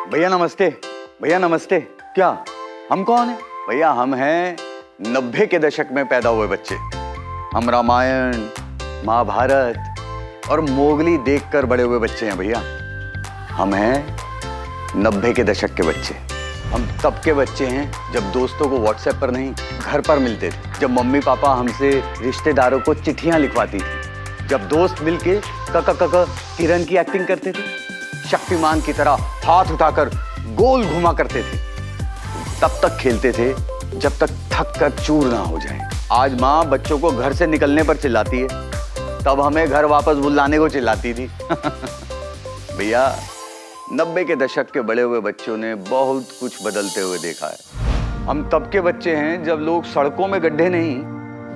भैया नमस्ते। भैया नमस्ते। क्या हम कौन है भैया? हम हैं 90 के दशक में पैदा हुए बच्चे। हम रामायण, महाभारत और मोगली देखकर बड़े हुए बच्चे हैं भैया। हम हैं 90 के दशक के बच्चे। हम तब के बच्चे हैं जब दोस्तों को व्हाट्सएप पर नहीं घर पर मिलते थे, जब मम्मी पापा हमसे रिश्तेदारों को चिट्ठियां लिखवाती थी, जब दोस्त मिलके कक किरण की एक्टिंग करते थे, शक्तिमान की तरह हाथ उठाकर गोल घुमा करते थे, तब तक खेलते थे जब तक थक कर चूर ना हो जाए। आज माँ बच्चों को घर से निकलने पर चिल्लाती है, तब हमें घर वापस बुलाने को चिल्लाती थी। भैया 90 के दशक के बड़े हुए बच्चों ने बहुत कुछ बदलते हुए देखा है। हम तब के बच्चे हैं जब लोग सड़कों में गड्ढे नहीं,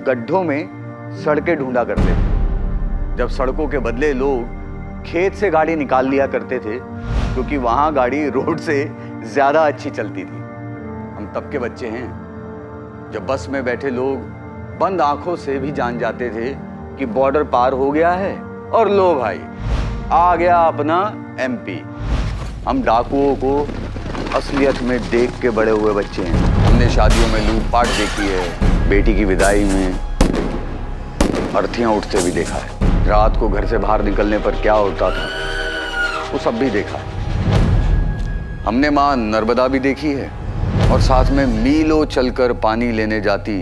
गड्ढों में सड़कें ढूंढा करते थे, जब सड़कों के बदले लोग खेत से गाड़ी निकाल लिया करते थे क्योंकि वहां गाड़ी रोड से ज्यादा अच्छी चलती थी। हम तब के बच्चे हैं जब बस में बैठे लोग बंद आंखों से भी जान जाते थे कि बॉर्डर पार हो गया है और लो भाई आ गया अपना एमपी। हम डाकुओं को असलियत में देख के बड़े हुए बच्चे हैं। हमने शादियों में लूटपाट देखी है, बेटी की विदाई में अर्थियां उठते भी देखा है, रात को घर से बाहर निकलने पर क्या होता था वो सब भी देखा है। हमने माँ नर्मदा भी देखी है और साथ में मीलों चलकर पानी लेने जाती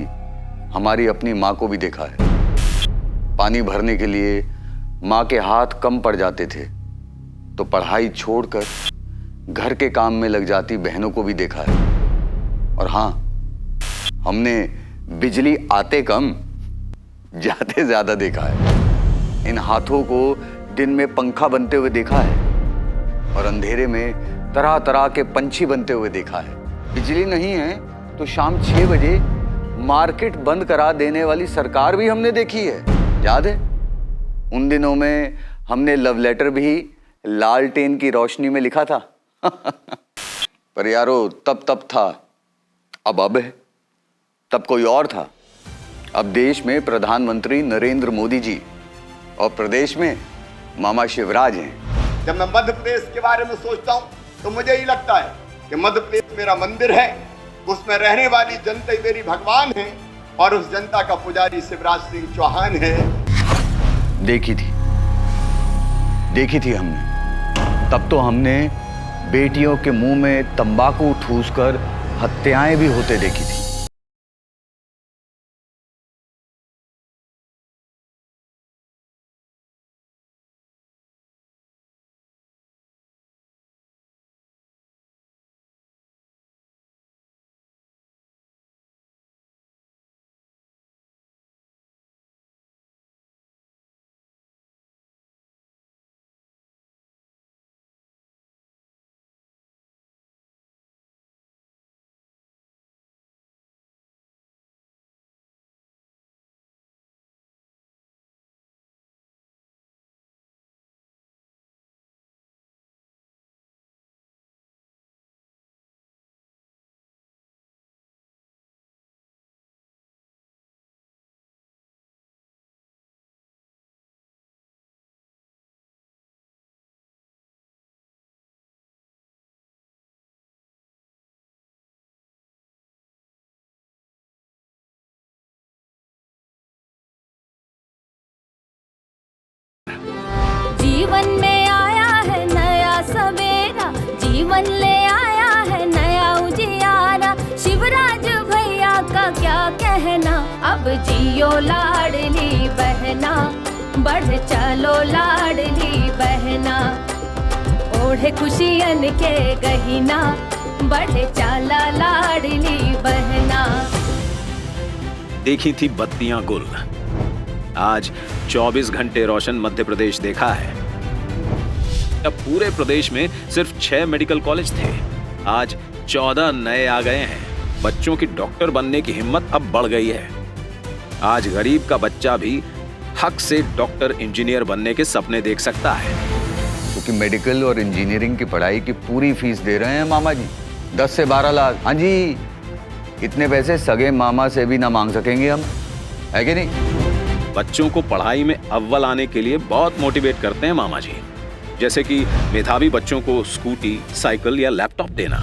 हमारी अपनी माँ को भी देखा है। पानी भरने के लिए माँ के हाथ कम पड़ जाते थे तो पढ़ाई छोड़कर घर के काम में लग जाती बहनों को भी देखा है। और हाँ, हमने बिजली आते कम जाते ज्यादा देखा है। इन हाथों को दिन में पंखा बनते हुए देखा है और अंधेरे में तरह तरह के पंछी बनते हुए देखा है। बिजली नहीं है तो शाम 6 बजे मार्केट बंद करा देने वाली सरकार भी हमने देखी है, याद है? उन दिनों में हमने लव लेटर भी लालटेन की रोशनी में लिखा था। पर यारो तब था, अब है। तब कोई और था। अब देश में प्रधानमंत्री नरेंद्र मोदी जी और प्रदेश में मामा शिवराज हैं। जब मैं मध्य प्रदेश के बारे में सोचता हूँ तो मुझे ही लगता है कि मध्य प्रदेश मेरा मंदिर है, उसमें रहने वाली जनता ही मेरी भगवान है और उस जनता का पुजारी शिवराज सिंह चौहान है। देखी थी हमने। तब तो हमने बेटियों के मुंह में तंबाकू ठूसकर हत्याएं भी होते देखी थी। जीवन में आया है नया सवेरा, जीवन ले आया है नया उजियारा। शिवराज भैया का क्या कहना, अब जियो लाडली बहना, बढ़ चलो लाडली बहना। ओढ़े खुशियन के गहिना, बढ़े चाला लाडली बहना। देखी थी बत्तियां गुल, आज 24 घंटे रोशन मध्य प्रदेश देखा है। अब पूरे प्रदेश में सिर्फ 6 मेडिकल कॉलेज थे, आज 14 नए आ गए हैं। बच्चों की डॉक्टर बनने की हिम्मत अब बढ़ गई है। आज गरीब का बच्चा भी हक से डॉक्टर इंजीनियर बनने के सपने देख सकता है। क्योंकि मेडिकल और इंजीनियरिंग की पढ़ाई की पूरी फीस दे रहे हैं मामा जी, 10 से 12 लाख। हाँ जी, इतने पैसे सगे मामा से भी ना मांग सकेंगे हम, है कि नहीं? बच्चों को पढ़ाई में अव्वल आने के लिए बहुत मोटिवेट करते हैं मामा जी। जैसे कि मेधावी बच्चों को स्कूटी, साइकिल या लैपटॉप देना,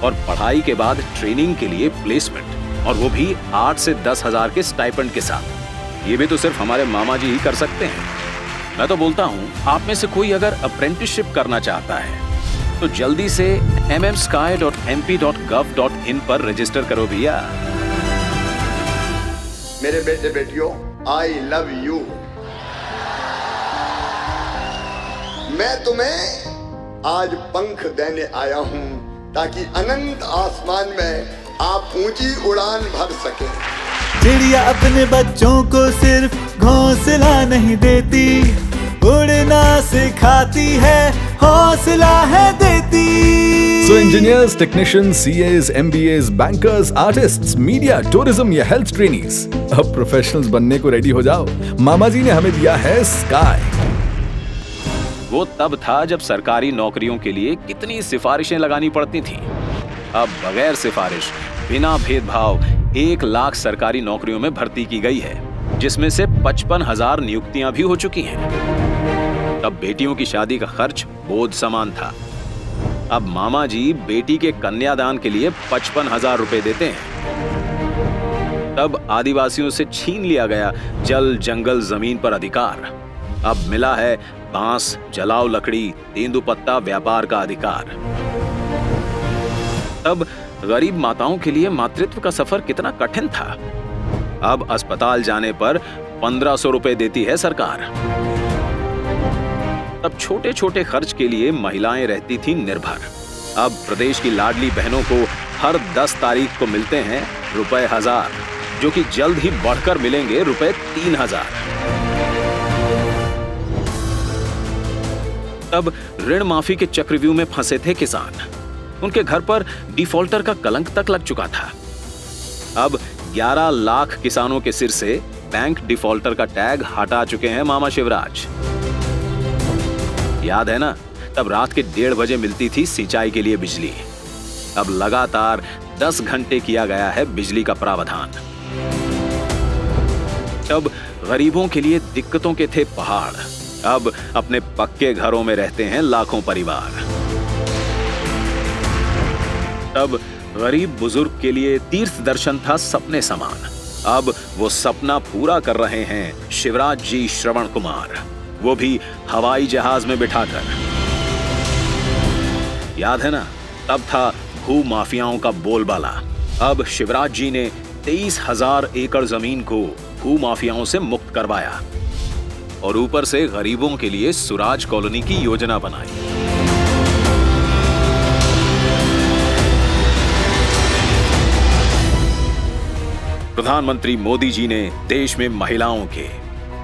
और पढ़ाई के बाद ट्रेनिंग के लिए प्लेसमेंट, और वो भी 8 से 10 हजार के स्टाइपेंड के साथ। ये भी तो सिर्फ हमारे मामा जी ही कर सकते हैं। मैं तो बोलता हूँ, आप में से कोई अगर अप्रेंटिसशिप करना चाहता है तो जल्दी से mmsky.mp.gov.in पर रजिस्टर करो भैया। मेरे बेटे बेटियों, आई लव यू। मैं तुम्हें आज पंख देने आया हूं ताकि अनंत आसमान में आप ऊंची उड़ान भर सकें। चिड़िया अपने बच्चों को सिर्फ घोंसला नहीं देती, उड़ना सिखाती है, हौसला है देती। So engineers, technicians, CAs, MBAs, bankers, artists, media, tourism या health trainees, अब प्रोफेशनल्स बनने को रेडी हो जाओ। मामा जी ने हमें दिया है स्काई। वो तब था जब सरकारी नौकरियों के लिए कितनी सिफारिशें लगानी पड़ती थीं। अब बगैर सिफारिश, बिना भेदभाव 1 लाख सरकारी नौकरियों में भर्ती की गई है, जिसमें से 55,000 नियुक्तियां भी हो चुकी हैं। तब बेटियों की शादी का खर्च बोझ समान था। अब मामा जी बेटी के कन्यादान के लिए 55,000 रुपए देते हैं। तब आदिवासियों से छीन लिया गया जल, जंगल, जमीन पर अधिकार। अब मिला है बांस, जलाव लकड़ी, तेंदुपत्ता व्यापार का अधिकार। तब गरीब माताओं के लिए मातृत्व का सफर कितना कठिन था। अब अस्पताल जाने पर 1500 रुपए देती है सरकार। तब छोटे छोटे खर्च के लिए महिलाएं रहती थीं निर्भर। अब प्रदेश की लाडली बहनों को हर 10 तारीख को मिलते हैं ₹1000, जो कि जल्द ही बढ़कर मिलेंगे ₹3000। तब ऋण माफी के चक्रव्यूह में फंसे थे किसान। उनके घर पर डिफॉल्टर का कलंक तक लग चुका था। अब 11 लाख किसानों के सिर से बैंक डिफॉल्टर का टैग हटा चुके हैं मामा शिवराज। याद है ना, तब रात के 1:30 बजे मिलती थी सिंचाई के लिए बिजली। अब लगातार 10 घंटे किया गया है बिजली का प्रावधान। तब गरीबों के लिए दिक्कतों के थे पहाड़। अब अपने पक्के घरों में रहते हैं लाखों परिवार। तब गरीब बुजुर्ग के लिए तीर्थ दर्शन था सपने समान। अब वो सपना पूरा कर रहे हैं शिवराज जी श्रवण कुमार, वो भी हवाई जहाज में बिठाकर। याद है ना, तब था भू माफियाओं का बोलबाला। अब शिवराज जी ने 23,000 एकड़ जमीन को भू माफियाओं से मुक्त करवाया और ऊपर से गरीबों के लिए सुराज कॉलोनी की योजना बनाई। प्रधानमंत्री मोदी जी ने देश में महिलाओं के,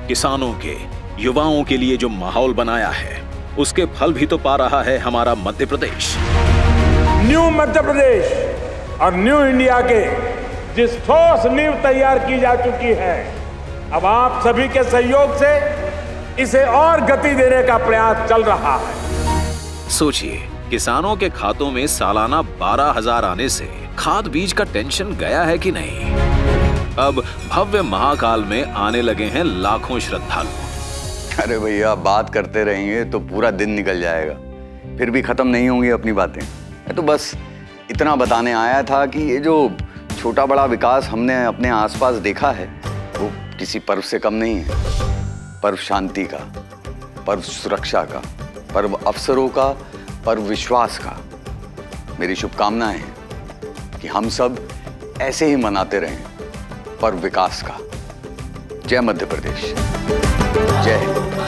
किसानों के, युवाओं के लिए जो माहौल बनाया है, उसके फल भी तो पा रहा है हमारा मध्य प्रदेश। न्यू मध्य प्रदेश और न्यू इंडिया के जिस ठोस नींव तैयार की जा चुकी है, अब आप सभी के सहयोग से इसे और गति देने का प्रयास चल रहा है। सोचिए, किसानों के खातों में सालाना 12,000 आने से खाद बीज का टेंशन गया है कि नहीं। अब भव्य महाकाल में आने लगे हैं लाखों श्रद्धालु। अरे भैया, बात करते रहेंगे तो पूरा दिन निकल जाएगा, फिर भी खत्म नहीं होंगी अपनी बातें। मैं तो बस इतना बताने आया था कि ये जो छोटा बड़ा विकास हमने अपने आसपास देखा है, वो किसी पर्व से कम नहीं है। पर्व शांति का, पर्व सुरक्षा का, पर्व अवसरों का, पर्व विश्वास का। मेरी शुभकामनाएं हैं कि हम सब ऐसे ही मनाते रहें पर्व विकास का। जय मध्य प्रदेश, जय हिंद।